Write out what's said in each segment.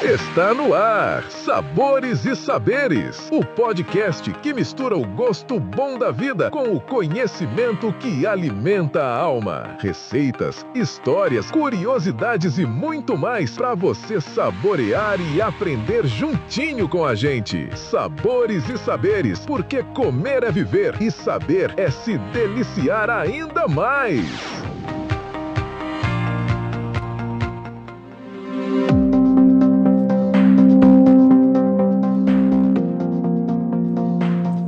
Está no ar, Sabores e Saberes, o podcast que mistura o gosto bom da vida com o conhecimento que alimenta a alma. Receitas, histórias, curiosidades e muito mais para você saborear e aprender juntinho com a gente. Sabores e Saberes, porque comer é viver e saber é se deliciar ainda mais.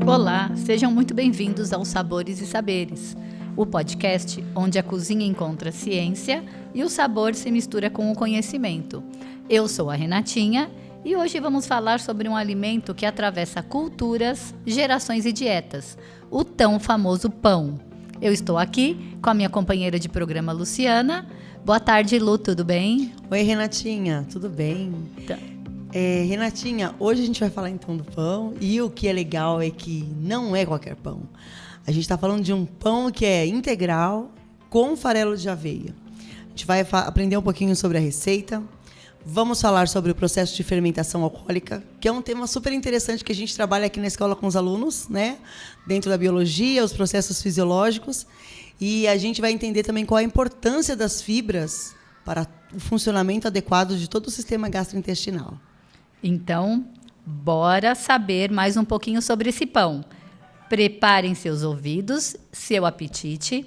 Olá, sejam muito bem-vindos ao Sabores e Saberes, o podcast onde a cozinha encontra ciência e o sabor se mistura com o conhecimento. Eu sou a Renatinha e hoje vamos falar sobre um alimento que atravessa culturas, gerações e dietas, o tão famoso pão. Eu estou aqui com a minha companheira de programa, Luciana. Boa tarde, Lu, tudo bem? Oi, Renatinha, tudo bem? Renatinha, hoje a gente vai falar então do pão e o que é legal é que não é qualquer pão. A gente está falando de um pão que é integral com farelo de aveia. A gente vai aprender um pouquinho sobre a receita, vamos falar sobre o processo de fermentação alcoólica, que é um tema super interessante que a gente trabalha aqui na escola com os alunos, né? Dentro da biologia, os processos fisiológicos, e a gente vai entender também qual a importância das fibras para o funcionamento adequado de todo o sistema gastrointestinal. Então, bora saber mais um pouquinho sobre esse pão. Preparem seus ouvidos, seu apetite,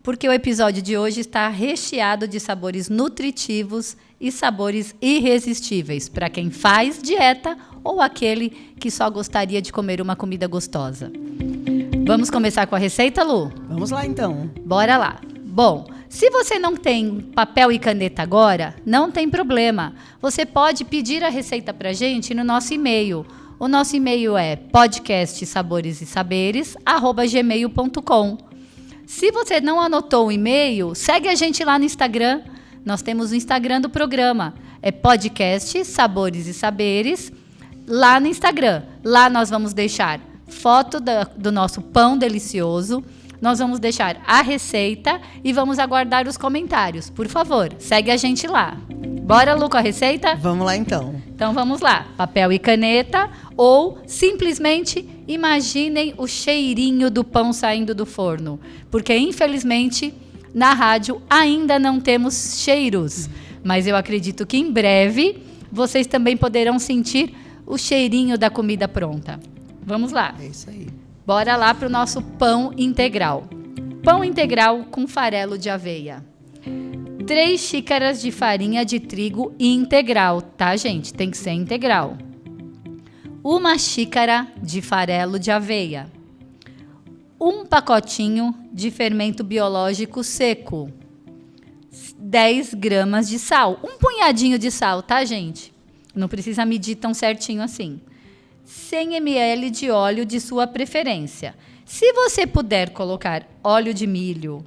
porque o episódio de hoje está recheado de sabores nutritivos e sabores irresistíveis para quem faz dieta ou aquele que só gostaria de comer uma comida gostosa. Vamos começar com a receita, Lu? Vamos lá, então. Bora lá. Bom, se você não tem papel e caneta agora, não tem problema. Você pode pedir a receita para a gente no nosso e-mail. O nosso e-mail é podcastsaboresesaberes@gmail.com. Se você não anotou o e-mail, segue a gente lá no Instagram. Nós temos o Instagram do programa. É podcast Sabores e Saberes, lá no Instagram. Lá nós vamos deixar foto do nosso pão delicioso. Nós vamos deixar a receita e vamos aguardar os comentários. Por favor, segue a gente lá. Bora, Lu, com a receita? Vamos lá, então. Então, vamos lá. Papel e caneta ou simplesmente imaginem o cheirinho do pão saindo do forno. Porque, infelizmente, na rádio ainda não temos cheiros. Mas eu acredito que em breve vocês também poderão sentir o cheirinho da comida pronta. Vamos lá. É isso aí. Bora lá para o nosso pão integral. Pão integral com farelo de aveia. 3 xícaras de farinha de trigo integral, tá, gente? Tem que ser integral. 1 xícara de farelo de aveia. 1 pacotinho de fermento biológico seco. 10 gramas de sal. Um punhadinho de sal, tá, gente? Não precisa medir tão certinho assim. 100 ml de óleo de sua preferência. Se você puder colocar óleo de milho,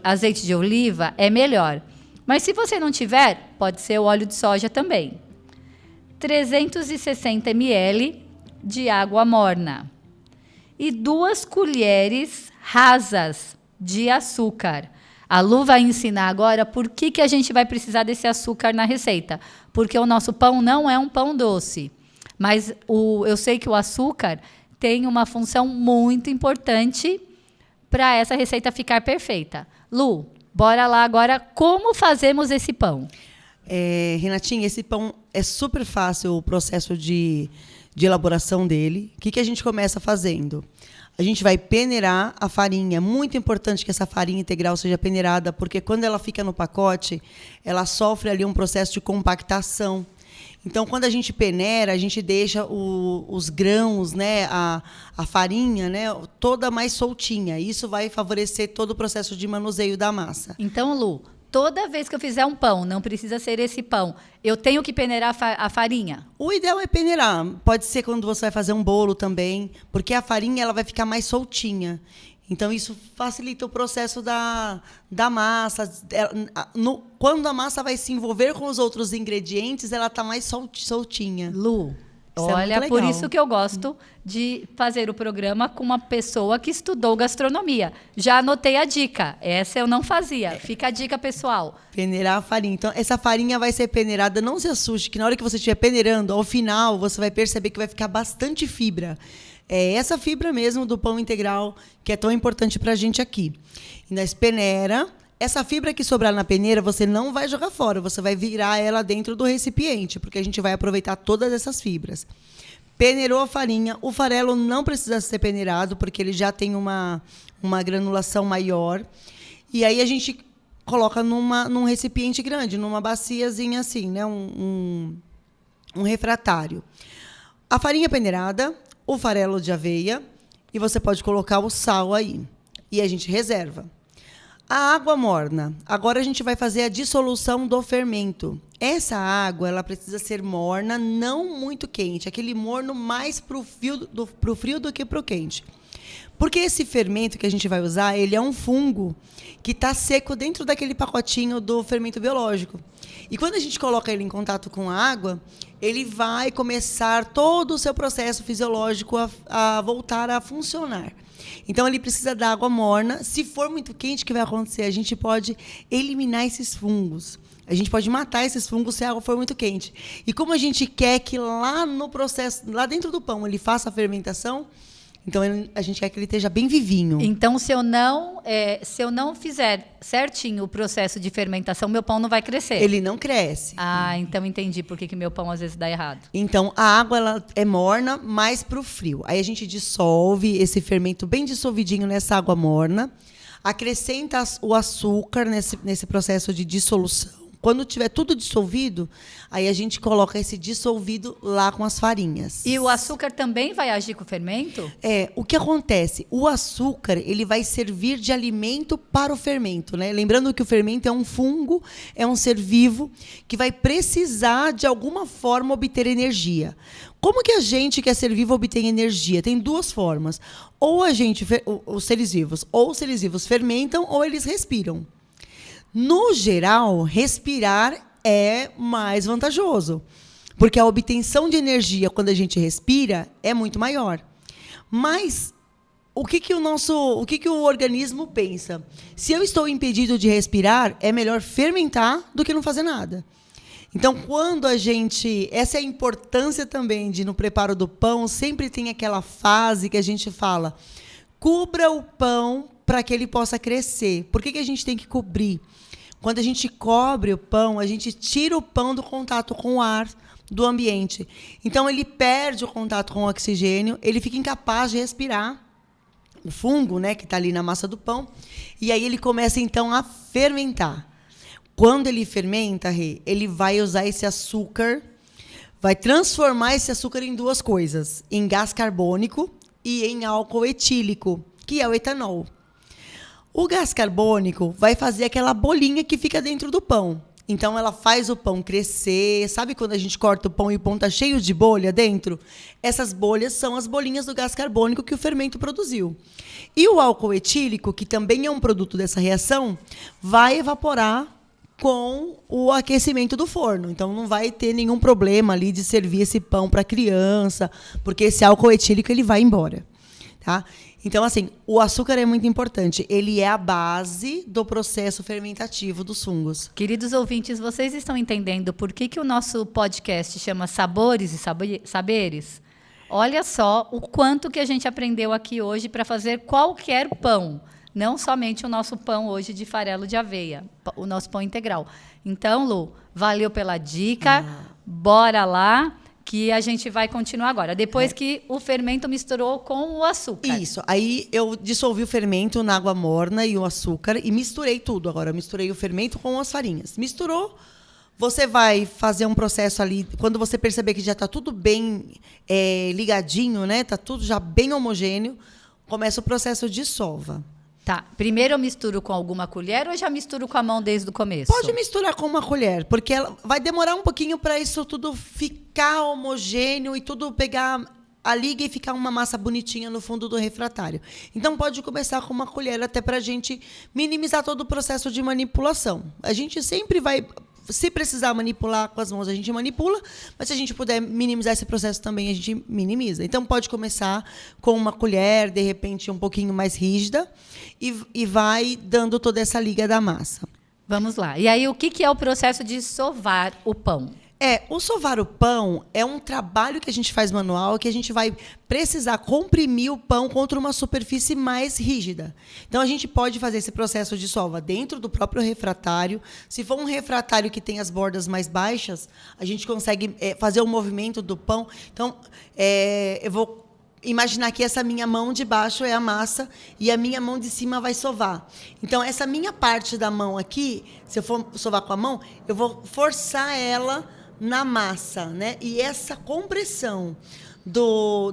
azeite de oliva, é melhor. Mas se você não tiver, pode ser o óleo de soja também. 360 ml de água morna. E 2 colheres rasas de açúcar. A Lu vai ensinar agora por que a gente vai precisar desse açúcar na receita. Porque o nosso pão não é um pão doce. Mas eu sei que o açúcar tem uma função muito importante para essa receita ficar perfeita. Lu, bora lá agora como fazemos esse pão. Renatinha, esse pão é super fácil o processo de elaboração dele. O que a gente começa fazendo? A gente vai peneirar a farinha. É muito importante que essa farinha integral seja peneirada, porque quando ela fica no pacote, ela sofre ali um processo de compactação. Então, quando a gente peneira, a gente deixa os grãos, né, a farinha, né, toda mais soltinha. Isso vai favorecer todo o processo de manuseio da massa. Então, Lu, toda vez que eu fizer um pão, não precisa ser esse pão, eu tenho que peneirar a farinha? O ideal é peneirar. Pode ser quando você vai fazer um bolo também, porque a farinha ela vai ficar mais soltinha. Então, isso facilita o processo da massa. Quando a massa vai se envolver com os outros ingredientes, ela está mais soltinha. Lu, Isso é Olha, muito por legal. isso que eu gosto de fazer o programa com uma pessoa que estudou gastronomia. Já anotei a dica. Essa eu não fazia. Fica a dica, pessoal. Peneirar a farinha. Então, essa farinha vai ser peneirada. Não se assuste, que na hora que você estiver peneirando, ao final, você vai perceber que vai ficar bastante fibra. É essa fibra mesmo do pão integral que é tão importante pra gente aqui. E nós peneira. Essa fibra que sobrar na peneira, você não vai jogar fora. Você vai virar ela dentro do recipiente, porque a gente vai aproveitar todas essas fibras. Peneirou a farinha. O farelo não precisa ser peneirado, porque ele já tem uma granulação maior. E aí a gente coloca num recipiente grande, numa baciazinha assim, né? Um refratário. A farinha peneirada, o farelo de aveia, e você pode colocar o sal aí. E a gente reserva. A água morna. Agora a gente vai fazer a dissolução do fermento. Essa água, ela precisa ser morna, não muito quente. Aquele morno mais pro frio do que pro quente. Porque esse fermento que a gente vai usar, ele é um fungo que está seco dentro daquele pacotinho do fermento biológico. E quando a gente coloca ele em contato com a água, ele vai começar todo o seu processo fisiológico a voltar a funcionar. Então, ele precisa da água morna. Se for muito quente, o que vai acontecer? A gente pode eliminar esses fungos. A gente pode matar esses fungos se a água for muito quente. E como a gente quer que lá no processo, lá dentro do pão, ele faça a fermentação, então a gente quer que ele esteja bem vivinho. Então, se eu não fizer certinho o processo de fermentação, meu pão não vai crescer. Ele não cresce. Ah, então entendi por que meu pão às vezes dá errado. Então, a água ela é morna, mais para o frio. Aí a gente dissolve esse fermento bem dissolvidinho nessa água morna, acrescenta o açúcar nesse processo de dissolução. Quando tiver tudo dissolvido, aí a gente coloca esse dissolvido lá com as farinhas. E o açúcar também vai agir com o fermento? O que acontece? O açúcar, ele vai servir de alimento para o fermento, né? Lembrando que o fermento é um fungo, é um ser vivo que vai precisar de alguma forma obter energia. Como que a gente que é ser vivo obtém energia? Tem duas formas. Ou os seres vivos fermentam ou eles respiram. No geral, respirar é mais vantajoso, porque a obtenção de energia quando a gente respira é muito maior. Mas o que o organismo pensa? Se eu estou impedido de respirar, é melhor fermentar do que não fazer nada. Então, essa é a importância também no preparo do pão, sempre tem aquela fase que a gente fala, cubra o pão para que ele possa crescer. Por que a gente tem que cobrir? Quando a gente cobre o pão, a gente tira o pão do contato com o ar do ambiente. Então, ele perde o contato com o oxigênio, ele fica incapaz de respirar o fungo, né, que está ali na massa do pão, e aí ele começa, então, a fermentar. Quando ele fermenta, ele vai usar esse açúcar, vai transformar esse açúcar em duas coisas, em gás carbônico e em álcool etílico, que é o etanol. O gás carbônico vai fazer aquela bolinha que fica dentro do pão. Então, ela faz o pão crescer. Sabe quando a gente corta o pão e o pão está cheio de bolha dentro? Essas bolhas são as bolinhas do gás carbônico que o fermento produziu. E o álcool etílico, que também é um produto dessa reação, vai evaporar com o aquecimento do forno. Então, não vai ter nenhum problema ali de servir esse pão para a criança, porque esse álcool etílico ele vai embora. Tá? Então, assim, o açúcar é muito importante. Ele é a base do processo fermentativo dos fungos. Queridos ouvintes, vocês estão entendendo por que o nosso podcast chama Sabores e Saberes? Olha só o quanto que a gente aprendeu aqui hoje para fazer qualquer pão. Não somente o nosso pão hoje de farelo de aveia, o nosso pão integral. Então, Lu, valeu pela dica. Bora lá. Que a gente vai continuar agora. Depois que o fermento misturou com o açúcar. Isso. Aí eu dissolvi o fermento na água morna e o açúcar e misturei tudo. Agora eu misturei o fermento com as farinhas. Misturou, você vai fazer um processo ali. Quando você perceber que já está tudo bem ligadinho, né? Está tudo já bem homogêneo, começa o processo de sova. Tá. Primeiro eu misturo com alguma colher ou já misturo com a mão desde o começo? Pode misturar com uma colher, porque ela vai demorar um pouquinho para isso tudo ficar homogêneo e tudo pegar a liga e ficar uma massa bonitinha no fundo do refratário. Então, pode começar com uma colher até para a gente minimizar todo o processo de manipulação. A gente sempre vai Se precisar manipular com as mãos, a gente manipula, mas se a gente puder minimizar esse processo também, a gente minimiza. Então, pode começar com uma colher, de repente, um pouquinho mais rígida, e vai dando toda essa liga da massa. Vamos lá. E aí, o que é o processo de sovar o pão? O sovar o pão é um trabalho que a gente faz manual, que a gente vai precisar comprimir o pão contra uma superfície mais rígida. Então, a gente pode fazer esse processo de sova dentro do próprio refratário. Se for um refratário que tem as bordas mais baixas, a gente consegue fazer o movimento do pão. Então, eu vou imaginar que essa minha mão de baixo é a massa e a minha mão de cima vai sovar. Então, essa minha parte da mão aqui, se eu for sovar com a mão, eu vou forçar ela na massa, né? E essa compressão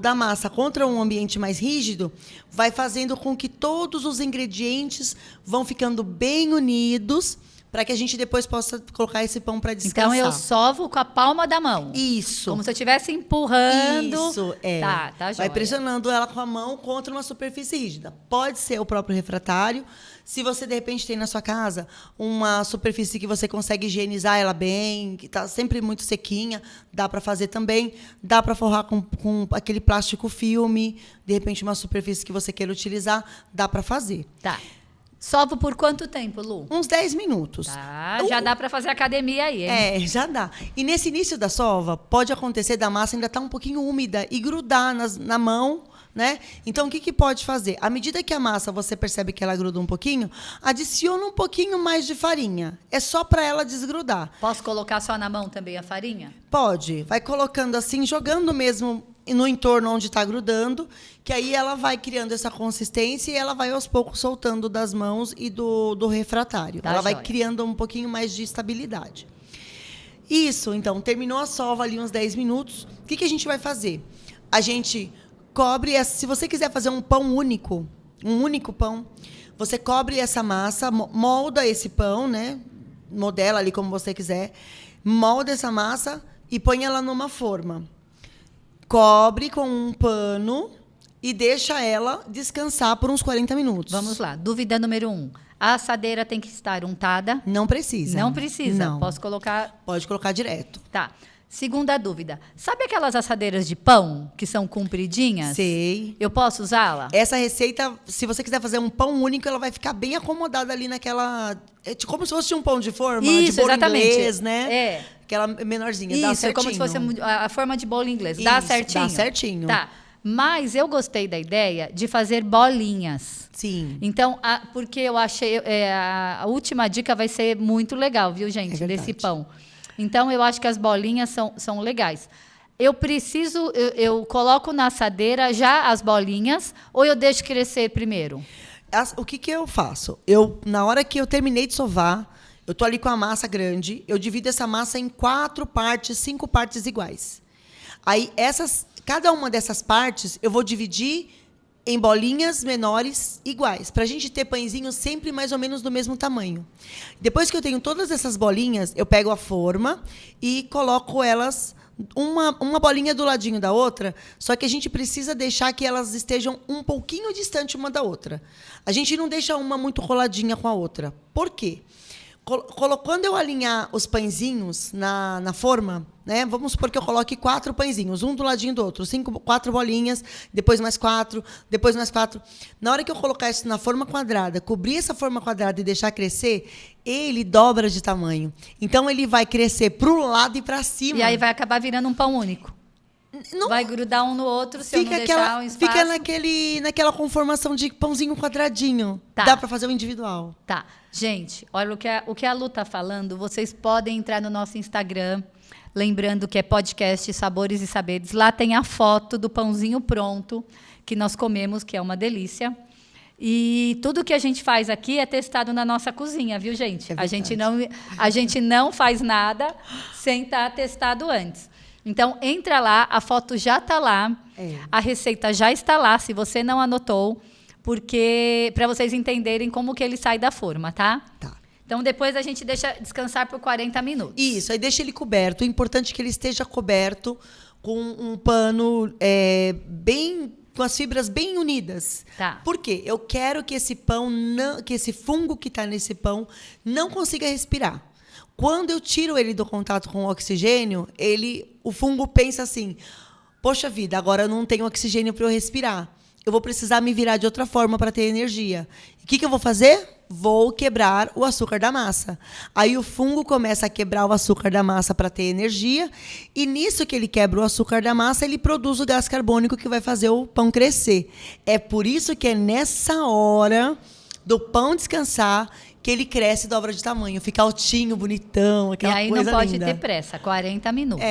da massa contra um ambiente mais rígido vai fazendo com que todos os ingredientes vão ficando bem unidos para que a gente depois possa colocar esse pão para descansar. Então, eu sovo com a palma da mão. Isso. Como se eu estivesse empurrando. Isso, Tá, Vai joia. pressionando ela com a mão contra uma superfície rígida. Pode ser o próprio refratário. Se você, de repente, tem na sua casa uma superfície que você consegue higienizar ela bem, que está sempre muito sequinha, dá para fazer também. Dá para forrar com aquele plástico filme. De repente, uma superfície que você queira utilizar, dá para fazer. Tá. Sovo por quanto tempo, Lu? Uns 10 minutos. Tá, já dá para fazer academia aí, hein? Já dá. E nesse início da sova, pode acontecer da massa ainda estar um pouquinho úmida e grudar na mão, né? Então, o que pode fazer? À medida que a massa, você percebe que ela gruda um pouquinho, adiciona um pouquinho mais de farinha. É só para ela desgrudar. Posso colocar só na mão também a farinha? Pode. Vai colocando assim, jogando mesmo no entorno onde está grudando, que aí ela vai criando essa consistência e ela vai aos poucos soltando das mãos e do refratário. Tá, ela vai joia. criando um pouquinho mais de estabilidade. Isso, então, terminou a sova ali uns 10 minutos. O que a gente vai fazer? A gente cobre, se você quiser fazer um pão único, um único pão, você cobre essa massa, molda esse pão, né? Modela ali como você quiser, molda essa massa e põe ela numa forma. Cobre com um pano e deixa ela descansar por uns 40 minutos. Vamos lá. Dúvida número 1. A assadeira tem que estar untada? Não precisa. Não precisa. Não. Posso colocar... Pode colocar direto. Tá. Segunda dúvida. Sabe aquelas assadeiras de pão que são compridinhas? Sei. Eu posso usá-la? Essa receita, se você quiser fazer um pão único, ela vai ficar bem acomodada ali naquela... como se fosse um pão de forma, Isso, de bolo exatamente. inglês, né? É. Aquela menorzinha, Isso, dá é certinho. como se fosse a forma de bolo inglês. Dá Isso, certinho? dá certinho. Tá. Mas eu gostei da ideia de fazer bolinhas. Sim. Então, porque eu achei... a última dica vai ser muito legal, viu, gente? É verdade. Desse pão. Então, eu acho que as bolinhas são legais. Eu coloco na assadeira já as bolinhas ou eu deixo crescer primeiro? O que eu faço? Na hora que eu terminei de sovar, eu tô ali com a massa grande, eu divido essa massa em 4 partes, 5 partes iguais. Aí, cada uma dessas partes, eu vou dividir em bolinhas menores iguais, para a gente ter pãezinhos sempre mais ou menos do mesmo tamanho. Depois que eu tenho todas essas bolinhas, eu pego a forma e coloco elas uma bolinha do ladinho da outra, só que a gente precisa deixar que elas estejam um pouquinho distante uma da outra. A gente não deixa uma muito coladinha com a outra. Por quê? Quando eu alinhar os pãezinhos na forma, né? Vamos supor que eu coloque 4 pãezinhos, um do ladinho do outro, 4 bolinhas, depois mais 4, depois mais 4. Na hora que eu colocar isso na forma quadrada, cobrir essa forma quadrada e deixar crescer, ele dobra de tamanho. Então, ele vai crescer para o lado e para cima. E aí vai acabar virando um pão único. Não, vai grudar um no outro se eu não deixar um espaço. Fica naquela conformação de pãozinho quadradinho. Tá. Dá para fazer o individual. Tá. Gente, olha o que a Lu tá falando. Vocês podem entrar no nosso Instagram, lembrando que é podcast Sabores e Saberes. Lá tem a foto do pãozinho pronto que nós comemos, que é uma delícia. E tudo que a gente faz aqui é testado na nossa cozinha, viu, gente? É a gente não faz nada sem estar testado antes. Então, entra lá, a foto já está lá, a receita já está lá, se você não anotou, porque para vocês entenderem como que ele sai da forma, tá? Tá. Então, depois a gente deixa descansar por 40 minutos. Isso, aí deixa ele coberto. O importante é que ele esteja coberto com um pano com as fibras bem unidas. Tá. Por quê? Eu quero que esse pão, que esse fungo que está nesse pão não consiga respirar. Quando eu tiro ele do contato com o oxigênio, o fungo pensa assim, poxa vida, agora eu não tenho oxigênio para eu respirar. Eu vou precisar me virar de outra forma para ter energia. O que eu vou fazer? Vou quebrar o açúcar da massa. Aí o fungo começa a quebrar o açúcar da massa para ter energia. E nisso que ele quebra o açúcar da massa, ele produz o gás carbônico que vai fazer o pão crescer. É por isso que é nessa hora do pão descansar que ele cresce e dobra de tamanho. Fica altinho, bonitão, aquela coisa linda. E aí não pode ter pressa, 40 minutos.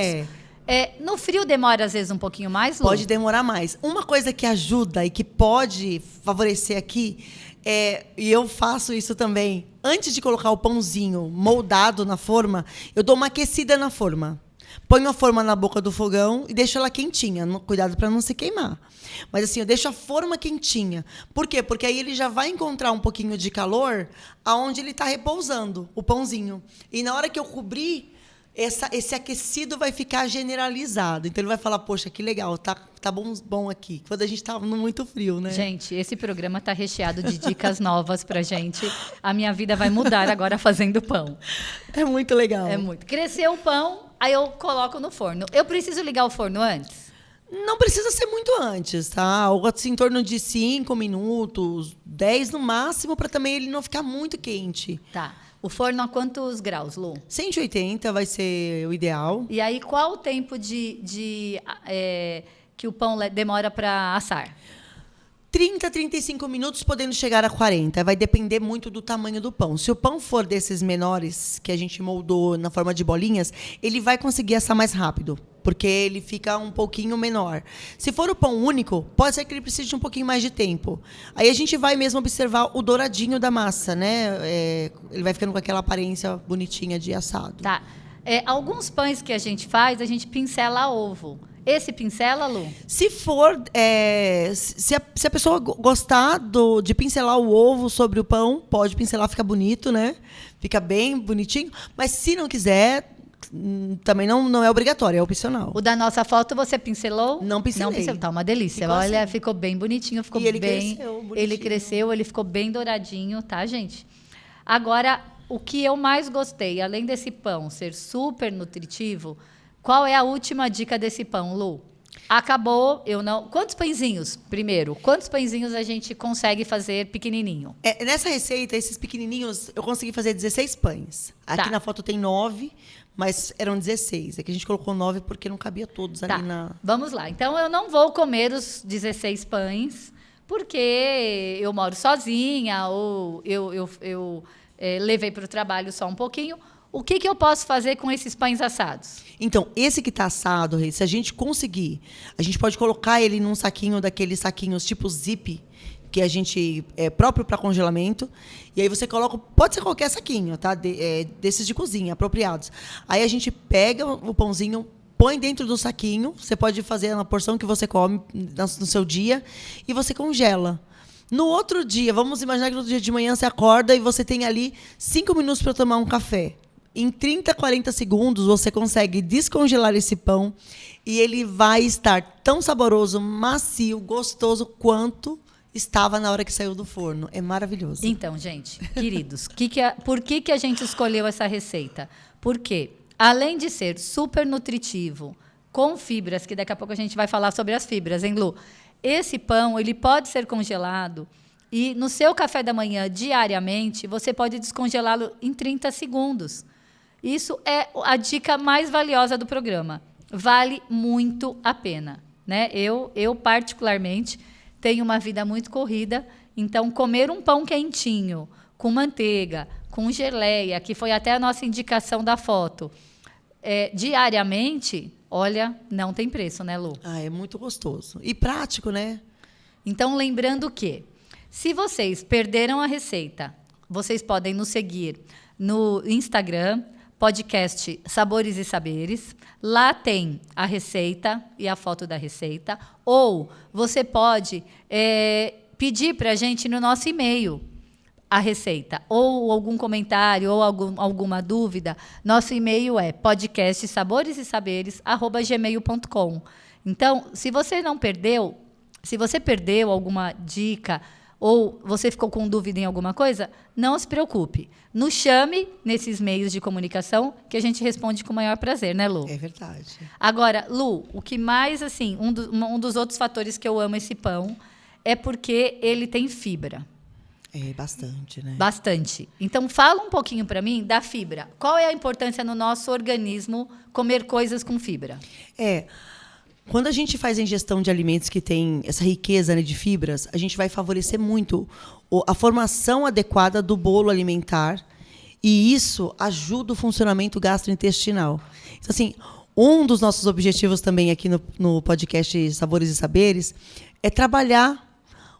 No frio demora, às vezes, um pouquinho mais, Lu? Pode demorar mais. Uma coisa que ajuda e que pode favorecer aqui, e eu faço isso também, antes de colocar o pãozinho moldado na forma, eu dou uma aquecida na forma. Ponho a forma na boca do fogão e deixo ela quentinha. Cuidado para não se queimar. Mas assim, eu deixo a forma quentinha. Por quê? Porque aí ele já vai encontrar um pouquinho de calor aonde ele está repousando, o pãozinho. E na hora que eu cobrir, esse aquecido vai ficar generalizado. Então ele vai falar, poxa, que legal, tá bom aqui. Quando a gente estava no muito frio, né? Gente, esse programa tá recheado de dicas novas pra gente. A minha vida vai mudar agora fazendo pão. É muito legal. É muito. Cresceu o pão, aí eu coloco no forno. Eu preciso ligar o forno antes? Não precisa ser muito antes, tá? Algo assim, em torno de 5 minutos, 10 no máximo, para também ele não ficar muito quente. Tá. O forno a quantos graus, Lu? 180 vai ser o ideal. E aí, qual o tempo que o pão demora para assar? 30, 35 minutos, podendo chegar a 40. Vai depender muito do tamanho do pão. Se o pão for desses menores, que a gente moldou na forma de bolinhas, ele vai conseguir assar mais rápido, porque ele fica um pouquinho menor. Se for o pão único, pode ser que ele precise de um pouquinho mais de tempo. Aí a gente vai mesmo observar o douradinho da massa, né? Ele vai ficando com aquela aparência bonitinha de assado. Tá. Alguns pães que a gente faz, a gente pincela ovo. Esse pincela, Lu? Se for, se a pessoa gostar de pincelar o ovo sobre o pão, pode pincelar, fica bonito, né? Fica bem bonitinho. Mas se não quiser, também não é obrigatório, é opcional. O da nossa foto você pincelou? Não pincelei. Não pincelou, tá uma delícia. Ficou Olha, assim. Ficou bem bonitinho, ficou e ele bem. Cresceu, bonitinho. Ele cresceu, ele ficou bem douradinho, tá, gente? Agora, o que eu mais gostei, além desse pão ser super nutritivo, qual é a última dica desse pão, Lu? Acabou, eu não... Quantos pãezinhos, primeiro? Quantos pãezinhos a gente consegue fazer pequenininho? Nessa receita, esses pequenininhos, eu consegui fazer 16 pães. Aqui na foto tem 9, mas eram 16. É que a gente colocou 9 porque não cabia todos ali na... Vamos lá. Então, eu não vou comer os 16 pães, porque eu moro sozinha, ou eu levei para o trabalho só um pouquinho. O que eu posso fazer com esses pães assados? Então, esse que está assado, se a gente conseguir, a gente pode colocar ele num saquinho daqueles saquinhos tipo zip, que a gente é próprio para congelamento. E aí você coloca, pode ser qualquer saquinho, tá? Desses de cozinha, apropriados. Aí a gente pega o pãozinho, põe dentro do saquinho. Você pode fazer na porção que você come no seu dia e você congela. No outro dia, vamos imaginar que no outro dia de manhã você acorda e você tem ali 5 minutos para tomar um café. Em 30, 40 segundos, você consegue descongelar esse pão e ele vai estar tão saboroso, macio, gostoso, quanto estava na hora que saiu do forno. É maravilhoso. Então, gente, queridos, por que a gente escolheu essa receita? Porque, além de ser super nutritivo, com fibras, que daqui a pouco a gente vai falar sobre as fibras, hein, Lu? Esse pão, ele pode ser congelado e no seu café da manhã, diariamente, você pode descongelá-lo em 30 segundos. Isso é a dica mais valiosa do programa. Vale muito a pena, né? Eu particularmente, tenho uma vida muito corrida, então comer um pão quentinho, com manteiga, com geleia, que foi até a nossa indicação da foto, diariamente, olha, não tem preço, né, Lu? É muito gostoso. E prático, né? Então, lembrando que, se vocês perderam a receita, vocês podem nos seguir no Instagram, podcast Sabores e Saberes. Lá tem a receita e a foto da receita. Ou você pode pedir para a gente no nosso e-mail a receita. Ou algum comentário, ou alguma dúvida. Nosso e-mail é podcastsaboresesaberes@gmail.com. Então, se você perdeu alguma dica, ou você ficou com dúvida em alguma coisa, não se preocupe. Nos chame nesses meios de comunicação que a gente responde com o maior prazer, né, Lu? É verdade. Agora, Lu, o que mais, assim, um dos outros fatores que eu amo esse pão é porque ele tem fibra. É, bastante, né? Bastante. Então, fala um pouquinho para mim da fibra. Qual é a importância no nosso organismo comer coisas com fibra? Quando a gente faz a ingestão de alimentos que tem essa riqueza, né, de fibras, a gente vai favorecer muito a formação adequada do bolo alimentar e isso ajuda o funcionamento gastrointestinal. Então, assim, um dos nossos objetivos também aqui no podcast Sabores e Saberes é trabalhar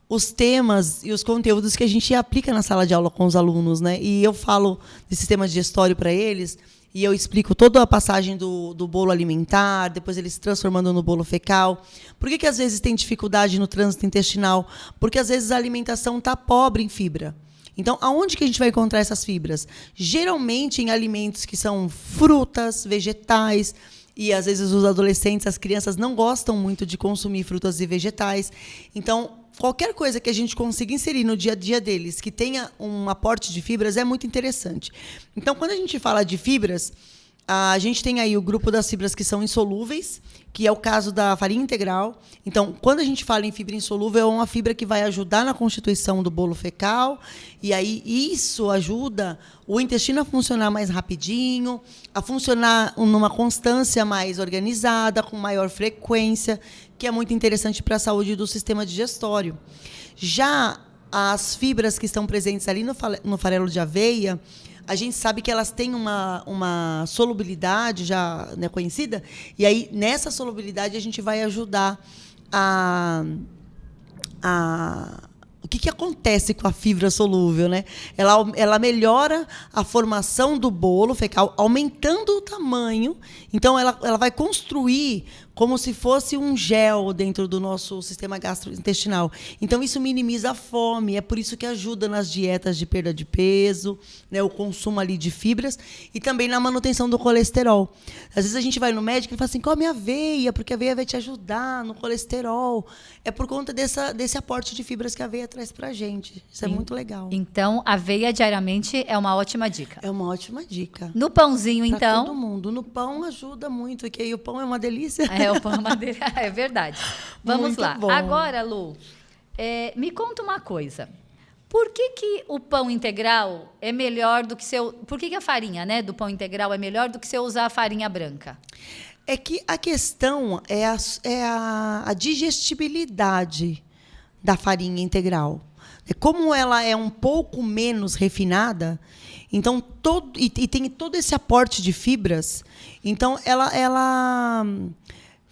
os temas e os conteúdos que a gente aplica na sala de aula com os alunos, né? E eu falo de sistema digestório para eles e eu explico toda a passagem do bolo alimentar, depois eles se transformando no bolo fecal. Por que às vezes tem dificuldade no trânsito intestinal? Porque às vezes a alimentação está pobre em fibra. Então, aonde que a gente vai encontrar essas fibras? Geralmente em alimentos que são frutas, vegetais, e às vezes os adolescentes, as crianças não gostam muito de consumir frutas e vegetais. Então, qualquer coisa que a gente consiga inserir no dia a dia deles, que tenha um aporte de fibras, é muito interessante. Então, quando a gente fala de fibras, a gente tem aí o grupo das fibras que são insolúveis, que é o caso da farinha integral. Então, quando a gente fala em fibra insolúvel, é uma fibra que vai ajudar na constituição do bolo fecal, e aí isso ajuda o intestino a funcionar mais rapidinho, a funcionar numa constância mais organizada, com maior frequência, que é muito interessante para a saúde do sistema digestório. Já as fibras que estão presentes ali no farelo de aveia, a gente sabe que elas têm uma solubilidade já, né, conhecida, e aí nessa solubilidade a gente vai ajudar o que acontece com a fibra solúvel, né? Ela melhora a formação do bolo fecal, aumentando o tamanho. Então, ela vai construir como se fosse um gel dentro do nosso sistema gastrointestinal. Então, isso minimiza a fome. É por isso que ajuda nas dietas de perda de peso, né, o consumo ali de fibras e também na manutenção do colesterol. Às vezes a gente vai no médico e fala assim, come aveia, porque a aveia vai te ajudar no colesterol. É por conta desse aporte de fibras que a aveia traz pra gente. Isso é muito legal. Então, aveia diariamente é uma ótima dica. É uma ótima dica. No pãozinho, pra então... todo mundo. No pão ajuda muito, porque aí o pão é uma delícia. O pão é uma delícia. É verdade. Vamos muito lá. Bom. Agora, Lu, me conta uma coisa. Por que o pão integral é melhor do que Por que a farinha, né, do pão integral é melhor do que você usar a farinha branca? É que a questão é a digestibilidade da farinha integral. Como ela é um pouco menos refinada, então e tem todo esse aporte de fibras, então ela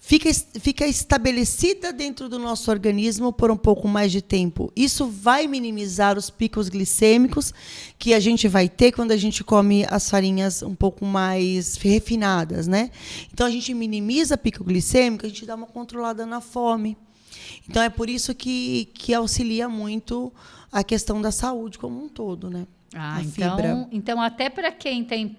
fica estabelecida dentro do nosso organismo por um pouco mais de tempo. Isso vai minimizar os picos glicêmicos que a gente vai ter quando a gente come as farinhas um pouco mais refinadas, né? Então, a gente minimiza pico glicêmico, a gente dá uma controlada na fome. Então, é por isso que auxilia muito a questão da saúde como um todo, né? A fibra. Então, até para quem tem...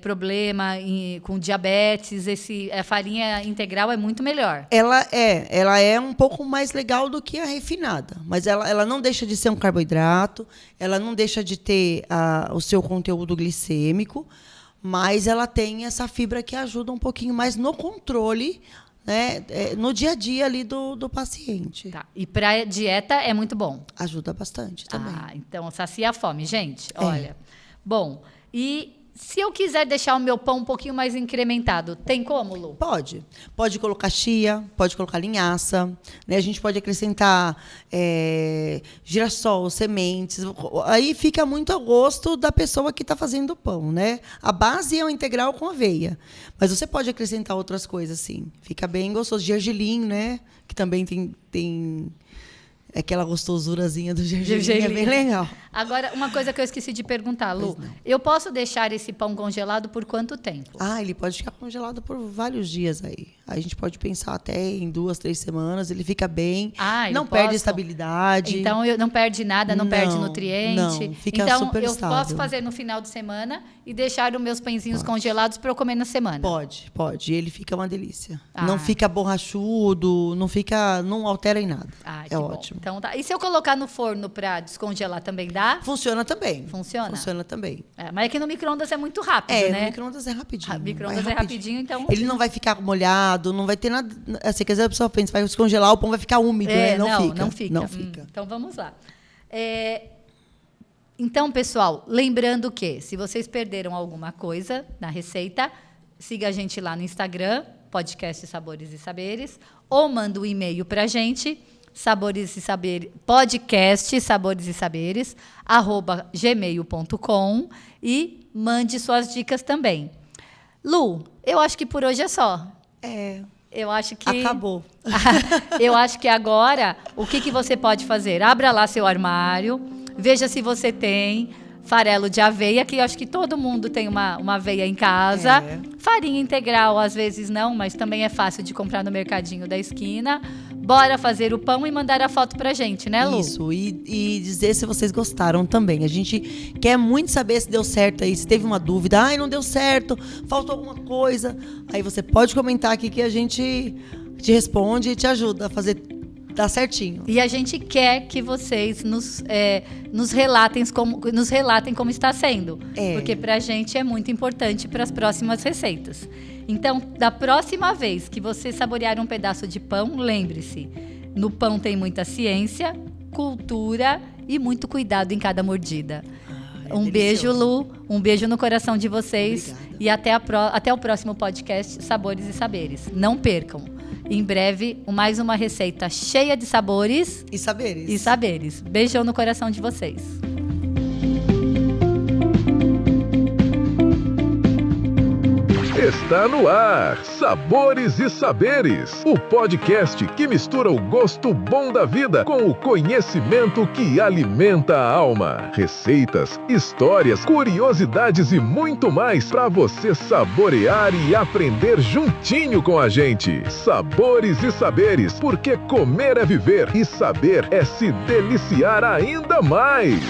problema com diabetes, a farinha integral é muito melhor. Ela é um pouco mais legal do que a refinada, mas ela não deixa de ser um carboidrato, ela não deixa de ter o seu conteúdo glicêmico, mas ela tem essa fibra que ajuda um pouquinho mais no controle, né, no dia a dia ali do paciente. Tá. E para dieta é muito bom. Ajuda bastante também. Então sacia a fome, gente. Olha. Bom, e se eu quiser deixar o meu pão um pouquinho mais incrementado, tem como, Lu? Pode. Pode colocar chia, pode colocar linhaça, né? A gente pode acrescentar girassol, sementes. Aí fica muito a gosto da pessoa que está fazendo o pão, né? A base é o integral com aveia. Mas você pode acrescentar outras coisas, sim. Fica bem gostoso. Gergelim, né? Que também tem aquela gostosurazinha do gergelim, é bem legal. Agora, uma coisa que eu esqueci de perguntar, Lu. Eu posso deixar esse pão congelado por quanto tempo? Ele pode ficar congelado por vários dias aí. A gente pode pensar até em 2, 3 semanas. Ele fica bem, não perde estabilidade. Então, não perde nada, não perde nutriente. Não, fica então, super eu estável. posso fazer no final de semana e deixar os meus pãezinhos congelados para eu comer na semana? Pode. E ele fica uma delícia. Não fica borrachudo, não altera em nada. É ótimo. Então tá. E se eu colocar no forno para descongelar também dá? Funciona também. Funciona? Funciona também. Mas é que no micro-ondas é muito rápido, né? No micro-ondas é rapidinho. Micro-ondas é rapidinho, então... Ele não vai ficar molhado, não vai ter nada... Assim, quer dizer, a pessoa pensa, vai descongelar, o pão vai ficar úmido, né? Não fica. Então vamos lá. Então, pessoal, lembrando que se vocês perderam alguma coisa na receita, siga a gente lá no Instagram, podcast Sabores e Saberes, ou manda um e-mail para a gente, podcast Sabores e Saberes, @gmail.com, e mande suas dicas também. Lu, eu acho que por hoje é só. Eu acho que... Acabou. Eu acho que agora, o que você pode fazer? Abra lá seu armário, veja se você tem farelo de aveia, que eu acho que todo mundo tem uma aveia em casa. Farinha integral, às vezes não, mas também é fácil de comprar no mercadinho da esquina. Bora fazer o pão e mandar a foto pra gente, né, Lu? Isso, e dizer se vocês gostaram também. A gente quer muito saber se deu certo aí, se teve uma dúvida. Ai, não deu certo, faltou alguma coisa. Aí você pode comentar aqui que a gente te responde e te ajuda a fazer dar certinho. E a gente quer que vocês nos relatem como está sendo. Porque pra gente é muito importante para as próximas receitas. Então, da próxima vez que você saborear um pedaço de pão, lembre-se, no pão tem muita ciência, cultura e muito cuidado em cada mordida. Um beijo, Lu. Um beijo no coração de vocês. Obrigada. E até o próximo podcast Sabores e Saberes. Não percam. Em breve, mais uma receita cheia de sabores e saberes. Beijão no coração de vocês. Está no ar, Sabores e Saberes, o podcast que mistura o gosto bom da vida com o conhecimento que alimenta a alma. Receitas, histórias, curiosidades e muito mais para você saborear e aprender juntinho com a gente. Sabores e Saberes, porque comer é viver e saber é se deliciar ainda mais.